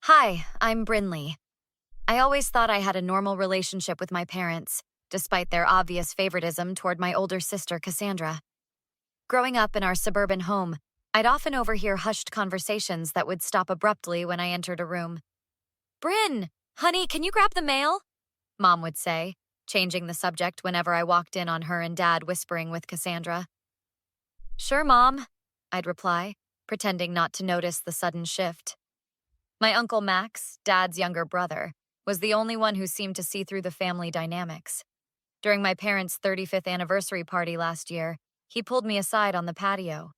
Hi, I'm Brinley. I always thought I had a normal relationship with my parents, despite their obvious favoritism toward my older sister, Cassandra. Growing up in our suburban home, I'd often overhear hushed conversations that would stop abruptly when I entered a room. Bryn, honey, can you grab the mail? Mom would say, changing the subject whenever I walked in on her and Dad whispering with Cassandra. Sure, Mom, I'd reply, pretending not to notice the sudden shift. My Uncle Max, Dad's younger brother, was the only one who seemed to see through the family dynamics. During my parents' 35th anniversary party last year, he pulled me aside on the patio.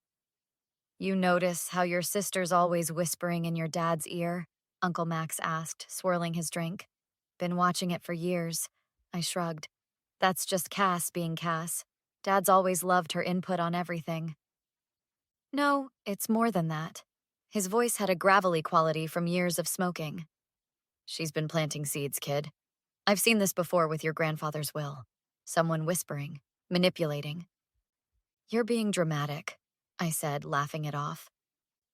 You notice how your sister's always whispering in your dad's ear? Uncle Max asked, swirling his drink. Been watching it for years. I shrugged. That's just Cass being Cass. Dad's always loved her input on everything. No, it's more than that. His voice had a gravelly quality from years of smoking. She's been planting seeds, kid. I've seen this before with your grandfather's will. Someone whispering, manipulating. You're being dramatic, I said, laughing it off.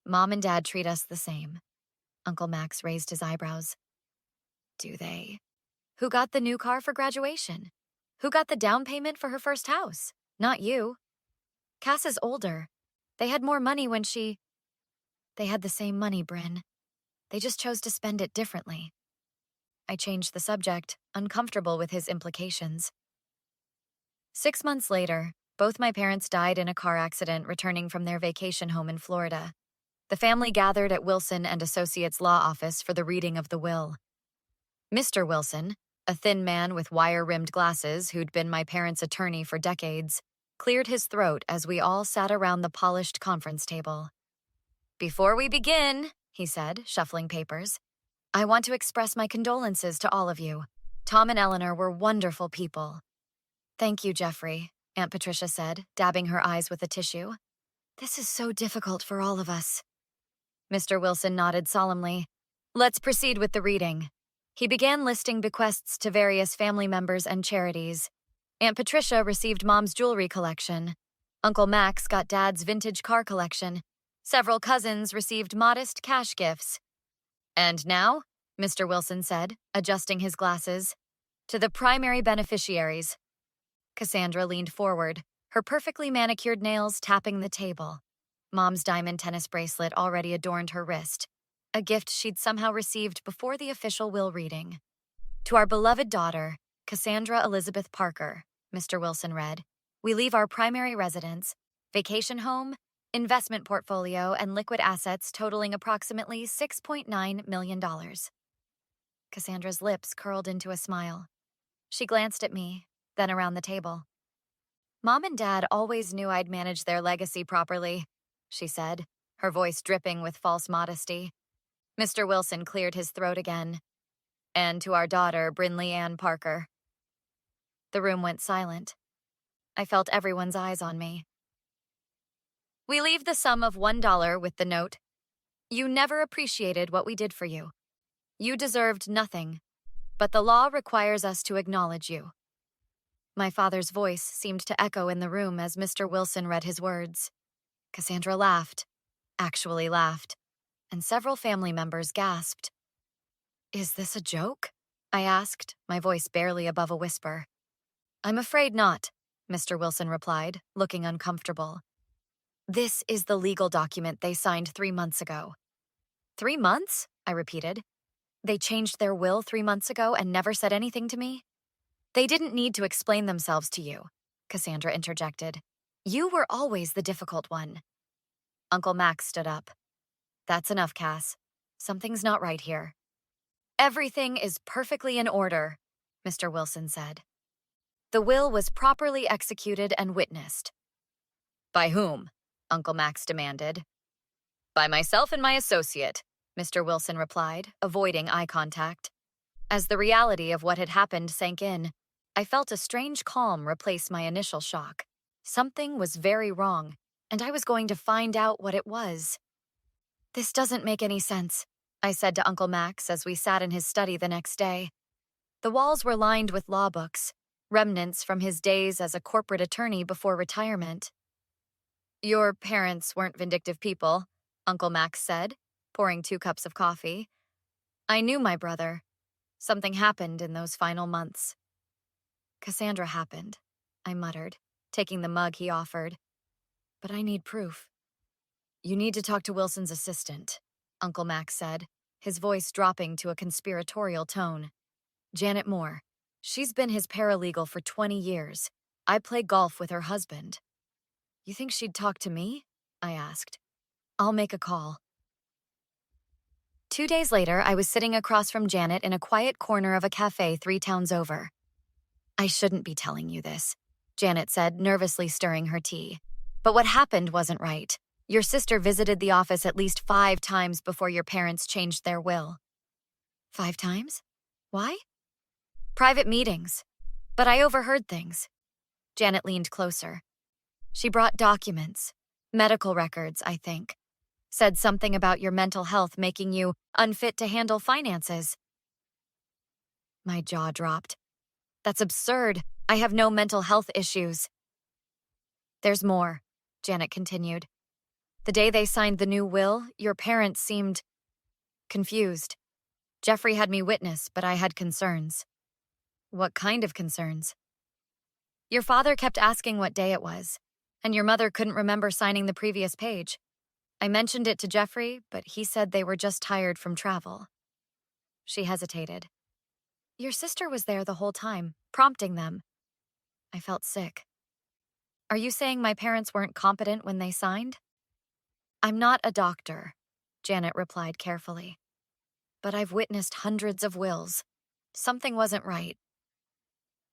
Mom and Dad treat us the same. Uncle Max raised his eyebrows. Do they? Who got the new car for graduation? Who got the down payment for her first house? Not you. Cass is older. They had more money when she... They had the same money, Bryn. They just chose to spend it differently. I changed the subject, uncomfortable with his implications. 6 months later, both my parents died in a car accident returning from their vacation home in Florida. The family gathered at Wilson and Associates Law Office for the reading of the will. Mr. Wilson, a thin man with wire-rimmed glasses who'd been my parents' attorney for decades, cleared his throat as we all sat around the polished conference table. Before we begin, he said, shuffling papers, I want to express my condolences to all of you. Tom and Eleanor were wonderful people. Thank you, Jeffrey, Aunt Patricia said, dabbing her eyes with a tissue. This is so difficult for all of us. Mr. Wilson nodded solemnly. Let's proceed with the reading. He began listing bequests to various family members and charities. Aunt Patricia received Mom's jewelry collection. Uncle Max got Dad's vintage car collection. Several cousins received modest cash gifts. And now, Mr. Wilson said, adjusting his glasses, to the primary beneficiaries. Cassandra leaned forward, her perfectly manicured nails tapping the table. Mom's diamond tennis bracelet already adorned her wrist, a gift she'd somehow received before the official will reading. To our beloved daughter, Cassandra Elizabeth Parker, Mr. Wilson read, we leave our primary residence, vacation home, investment portfolio, and liquid assets totaling approximately $6.9 million. Cassandra's lips curled into a smile. She glanced at me, then around the table. Mom and Dad always knew I'd manage their legacy properly, she said, her voice dripping with false modesty. Mr. Wilson cleared his throat again. And to our daughter, Brinley Ann Parker. The room went silent. I felt everyone's eyes on me. We leave the sum of $1 with the note, you never appreciated what we did for you. You deserved nothing, but the law requires us to acknowledge you. My father's voice seemed to echo in the room as Mr. Wilson read his words. Cassandra laughed, actually laughed, and several family members gasped. Is this a joke? I asked, my voice barely above a whisper. I'm afraid not, Mr. Wilson replied, looking uncomfortable. This is the legal document they signed 3 months ago. 3 months? I repeated. They changed their will 3 months ago and never said anything to me? They didn't need to explain themselves to you, Cassandra interjected. You were always the difficult one. Uncle Max stood up. That's enough, Cass. Something's not right here. Everything is perfectly in order, Mr. Wilson said. The will was properly executed and witnessed. By whom? Uncle Max demanded. By myself and my associate, Mr. Wilson replied, avoiding eye contact. As the reality of what had happened sank in, I felt a strange calm replace my initial shock. Something was very wrong, and I was going to find out what it was. This doesn't make any sense, I said to Uncle Max as we sat in his study the next day. The walls were lined with law books, remnants from his days as a corporate attorney before retirement. Your parents weren't vindictive people, Uncle Max said, pouring 2 cups of coffee. I knew my brother. Something happened in those final months. Cassandra happened, I muttered, taking the mug he offered. But I need proof. You need to talk to Wilson's assistant, Uncle Max said, his voice dropping to a conspiratorial tone. Janet Moore. She's been his paralegal for 20 years. I play golf with her husband. You think she'd talk to me? I asked. I'll make a call. 2 days later, I was sitting across from Janet in a quiet corner of a cafe 3 towns over. I shouldn't be telling you this, Janet said, nervously stirring her tea. But what happened wasn't right. Your sister visited the office at least 5 times before your parents changed their will. 5 times? Why? Private meetings. But I overheard things. Janet leaned closer. She brought documents. Medical records, I think. Said something about your mental health making you unfit to handle finances. My jaw dropped. That's absurd. I have no mental health issues. There's more, Janet continued. The day they signed the new will, your parents seemed confused. Jeffrey had me witness, but I had concerns. What kind of concerns? Your father kept asking what day it was, and your mother couldn't remember signing the previous page. I mentioned it to Jeffrey, but he said they were just tired from travel. She hesitated. Your sister was there the whole time, prompting them. I felt sick. Are you saying my parents weren't competent when they signed? I'm not a doctor, Janet replied carefully. But I've witnessed hundreds of wills. Something wasn't right.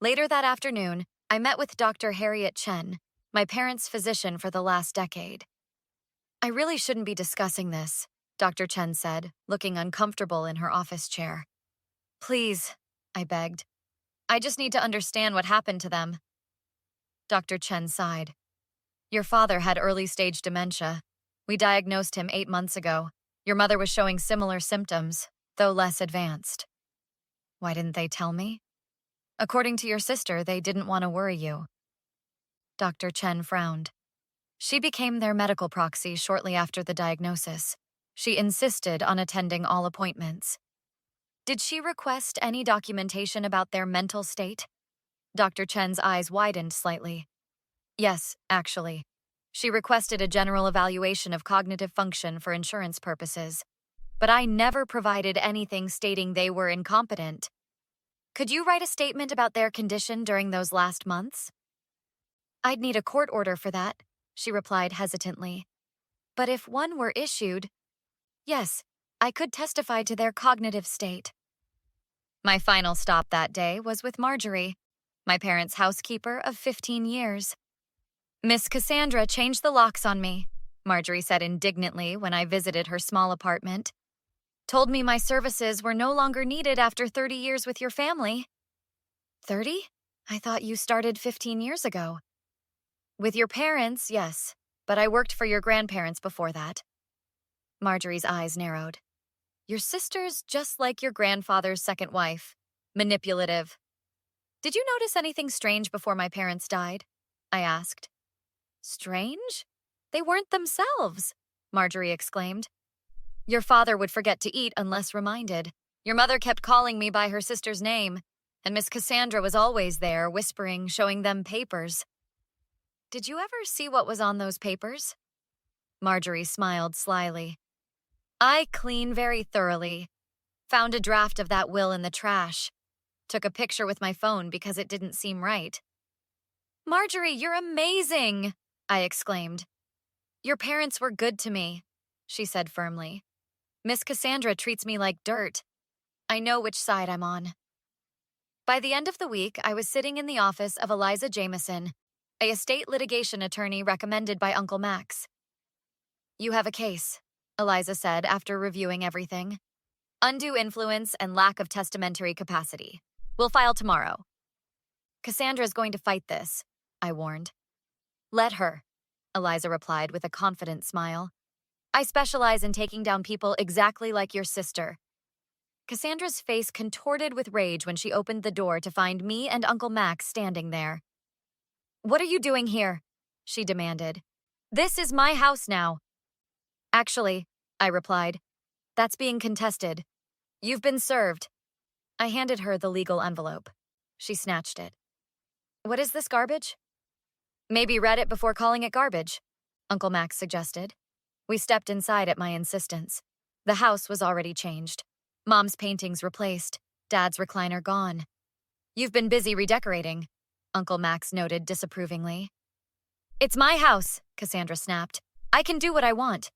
Later that afternoon, I met with Dr. Harriet Chen, my parents' physician for the last decade. I really shouldn't be discussing this, Dr. Chen said, looking uncomfortable in her office chair. Please, I begged. I just need to understand what happened to them. Dr. Chen sighed. Your father had early-stage dementia. We diagnosed him 8 months ago. Your mother was showing similar symptoms, though less advanced. Why didn't they tell me? According to your sister, they didn't want to worry you. Dr. Chen frowned. She became their medical proxy shortly after the diagnosis. She insisted on attending all appointments. Did she request any documentation about their mental state? Dr. Chen's eyes widened slightly. Yes, actually. She requested a general evaluation of cognitive function for insurance purposes. But I never provided anything stating they were incompetent. Could you write a statement about their condition during those last months? I'd need a court order for that, she replied hesitantly. But if one were issued, yes, I could testify to their cognitive state. My final stop that day was with Marjorie, my parents' housekeeper of 15 years. Miss Cassandra changed the locks on me, Marjorie said indignantly when I visited her small apartment. Told me my services were no longer needed after 30 years with your family. 30? I thought you started 15 years ago. With your parents, yes, but I worked for your grandparents before that. Marjorie's eyes narrowed. Your sister's just like your grandfather's second wife. Manipulative. Did you notice anything strange before my parents died? I asked. Strange? They weren't themselves, Marjorie exclaimed. Your father would forget to eat unless reminded. Your mother kept calling me by her sister's name, and Miss Cassandra was always there, whispering, showing them papers. Did you ever see what was on those papers? Marjorie smiled slyly. I clean very thoroughly. Found a draft of that will in the trash. Took a picture with my phone because it didn't seem right. Marjorie, you're amazing, I exclaimed. Your parents were good to me, she said firmly. Miss Cassandra treats me like dirt. I know which side I'm on. By the end of the week, I was sitting in the office of Eliza Jameson, a estate litigation attorney recommended by Uncle Max. You have a case, Eliza said after reviewing everything. Undue influence and lack of testamentary capacity. We'll file tomorrow. Cassandra's going to fight this, I warned. Let her, Eliza replied with a confident smile. I specialize in taking down people exactly like your sister. Cassandra's face contorted with rage when she opened the door to find me and Uncle Max standing there. What are you doing here? She demanded. This is my house now. Actually, I replied, that's being contested. You've been served. I handed her the legal envelope. She snatched it. What is this garbage? Maybe read it before calling it garbage, Uncle Max suggested. We stepped inside at my insistence. The house was already changed. Mom's paintings replaced, Dad's recliner gone. You've been busy redecorating, Uncle Max noted disapprovingly. It's my house, Cassandra snapped. I can do what I want.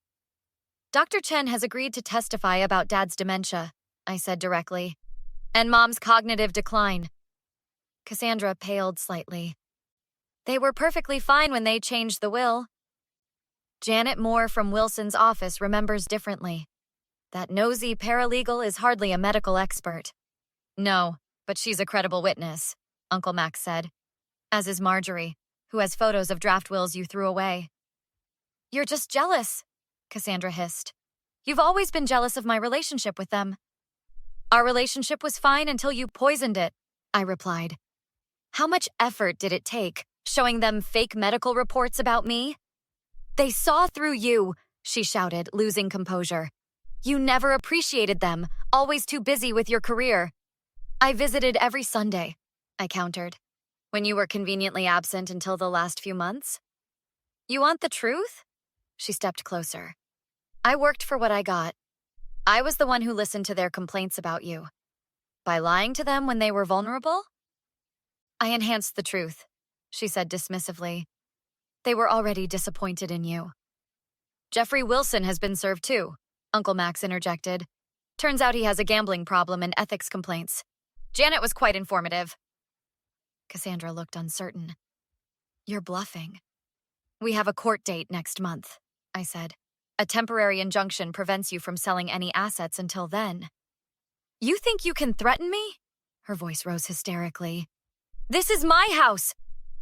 Dr. Chen has agreed to testify about Dad's dementia, I said directly, and Mom's cognitive decline. Cassandra paled slightly. They were perfectly fine when they changed the will. Janet Moore from Wilson's office remembers differently. That nosy paralegal is hardly a medical expert. No, but she's a credible witness, Uncle Max said, as is Marjorie, who has photos of draft wills you threw away. You're just jealous, Cassandra hissed. You've always been jealous of my relationship with them. Our relationship was fine until you poisoned it, I replied. How much effort did it take, showing them fake medical reports about me? They saw through you, she shouted, losing composure. You never appreciated them, always too busy with your career. I visited every Sunday, I countered. When you were conveniently absent until the last few months? You want the truth? She stepped closer. I worked for what I got. I was the one who listened to their complaints about you. By lying to them when they were vulnerable? I enhanced the truth, she said dismissively. They were already disappointed in you. Jeffrey Wilson has been served too, Uncle Max interjected. Turns out he has a gambling problem and ethics complaints. Janet was quite informative. Cassandra looked uncertain. You're bluffing. We have a court date next month, I said. A temporary injunction prevents you from selling any assets until then. You think you can threaten me? Her voice rose hysterically. This is my house!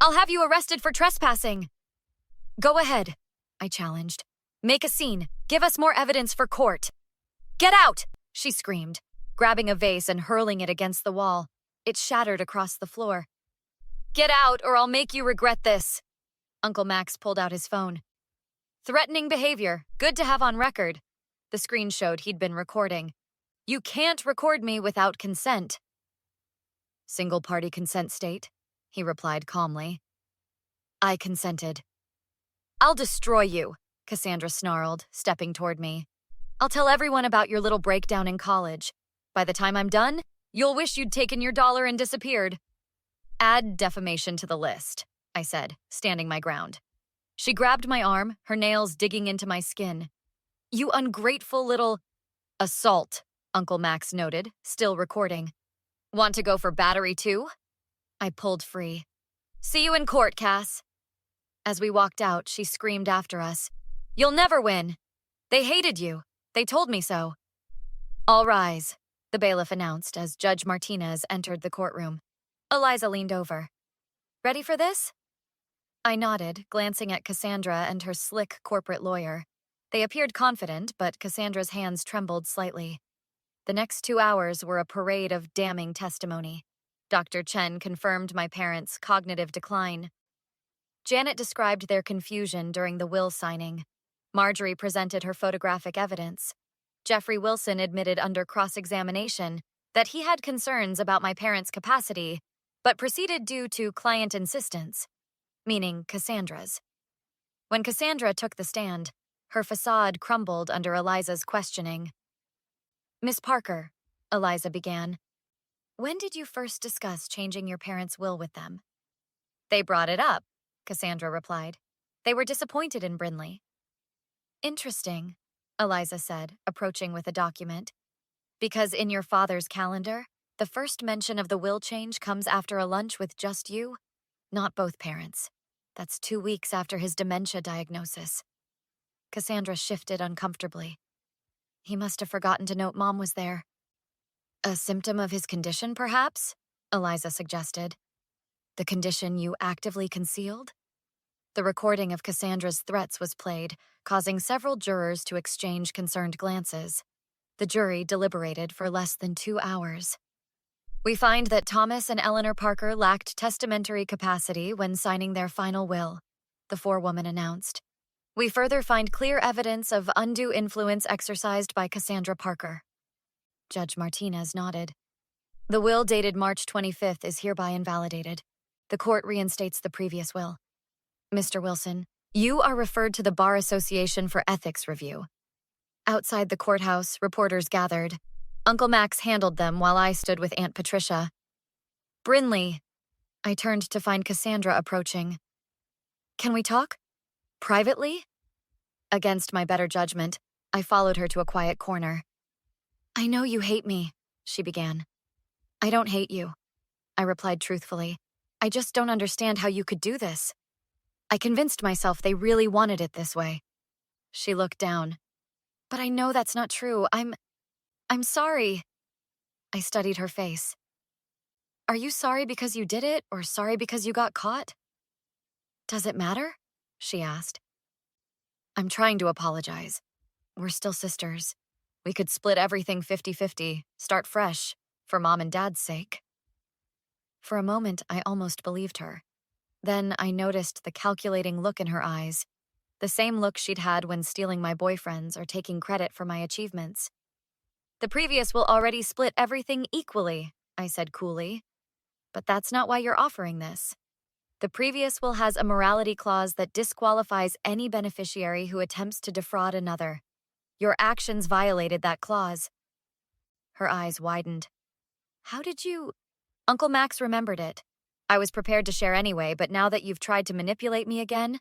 I'll have you arrested for trespassing. Go ahead, I challenged. Make a scene. Give us more evidence for court. Get out! She screamed, grabbing a vase and hurling it against the wall. It shattered across the floor. Get out or I'll make you regret this. Uncle Max pulled out his phone. Threatening behavior, good to have on record. The screen showed he'd been recording. You can't record me without consent. Single-party consent state, he replied calmly. I consented. I'll destroy you, Cassandra snarled, stepping toward me. I'll tell everyone about your little breakdown in college. By the time I'm done, you'll wish you'd taken your dollar and disappeared. Add defamation to the list, I said, standing my ground. She grabbed my arm, her nails digging into my skin. You ungrateful little... Assault, Uncle Max noted, still recording. Want to go for battery too? I pulled free. See you in court, Cass. As we walked out, she screamed after us. You'll never win. They hated you. They told me so. All rise, the bailiff announced as Judge Martinez entered the courtroom. Eliza leaned over. Ready for this? I nodded, glancing at Cassandra and her slick corporate lawyer. They appeared confident, but Cassandra's hands trembled slightly. The next 2 hours were a parade of damning testimony. Dr. Chen confirmed my parents' cognitive decline. Janet described their confusion during the will signing. Marjorie presented her photographic evidence. Jeffrey Wilson admitted under cross-examination that he had concerns about my parents' capacity, but proceeded due to client insistence, meaning Cassandra's. When Cassandra took the stand, her facade crumbled under Eliza's questioning. Miss Parker, Eliza began, when did you first discuss changing your parents' will with them? They brought it up, Cassandra replied. They were disappointed in Brinley. Interesting, Eliza said, approaching with a document. Because in your father's calendar, the first mention of the will change comes after a lunch with just you, not both parents. That's 2 weeks after his dementia diagnosis. Cassandra shifted uncomfortably. He must have forgotten to note Mom was there. A symptom of his condition, perhaps? Eliza suggested. The condition you actively concealed? The recording of Cassandra's threats was played, causing several jurors to exchange concerned glances. The jury deliberated for less than 2 hours. We find that Thomas and Eleanor Parker lacked testamentary capacity when signing their final will, the forewoman announced. We further find clear evidence of undue influence exercised by Cassandra Parker. Judge Martinez nodded. The will dated March 25th is hereby invalidated. The court reinstates the previous will. Mr. Wilson, you are referred to the Bar Association for Ethics Review. Outside the courthouse, reporters gathered. Uncle Max handled them while I stood with Aunt Patricia. Brinley. I turned to find Cassandra approaching. Can we talk? Privately? Against my better judgment, I followed her to a quiet corner. I know you hate me, she began. I don't hate you, I replied truthfully. I just don't understand how you could do this. I convinced myself they really wanted it this way. She looked down. But I know that's not true. I'm sorry. I studied her face. Are you sorry because you did it, or sorry because you got caught? Does it matter? She asked. I'm trying to apologize. We're still sisters. We could split everything 50-50, start fresh, for Mom and Dad's sake. For a moment, I almost believed her. Then I noticed the calculating look in her eyes, the same look she'd had when stealing my boyfriends or taking credit for my achievements. The previous will already split everything equally, I said coolly. But that's not why you're offering this. The previous will has a morality clause that disqualifies any beneficiary who attempts to defraud another. Your actions violated that clause. Her eyes widened. How did you... Uncle Max remembered it. I was prepared to share anyway, but now that you've tried to manipulate me again,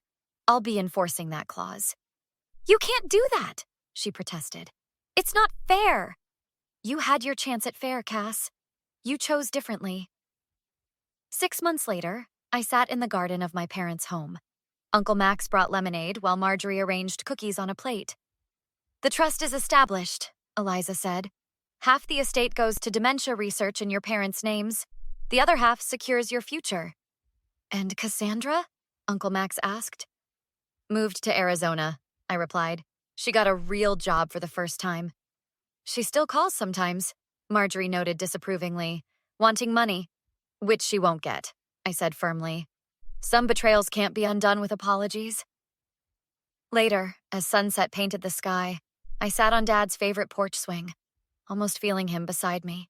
I'll be enforcing that clause. You can't do that, she protested. It's not fair. You had your chance at fair, Cass. You chose differently. 6 months later, I sat in the garden of my parents' home. Uncle Max brought lemonade while Marjorie arranged cookies on a plate. The trust is established, Eliza said. Half the estate goes to dementia research in your parents' names. The other half secures your future. And Cassandra? Uncle Max asked. Moved to Arizona, I replied. She got a real job for the first time. She still calls sometimes, Marjorie noted disapprovingly, wanting money, which she won't get, I said firmly. Some betrayals can't be undone with apologies. Later, as sunset painted the sky, I sat on Dad's favorite porch swing, almost feeling him beside me.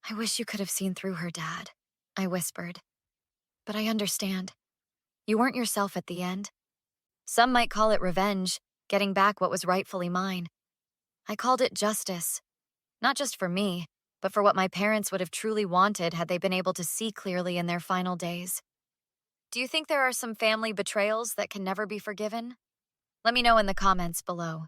I wish you could have seen through her, Dad, I whispered. But I understand. You weren't yourself at the end. Some might call it revenge, getting back what was rightfully mine. I called it justice. Not just for me, but for what my parents would have truly wanted had they been able to see clearly in their final days. Do you think there are some family betrayals that can never be forgiven? Let me know in the comments below.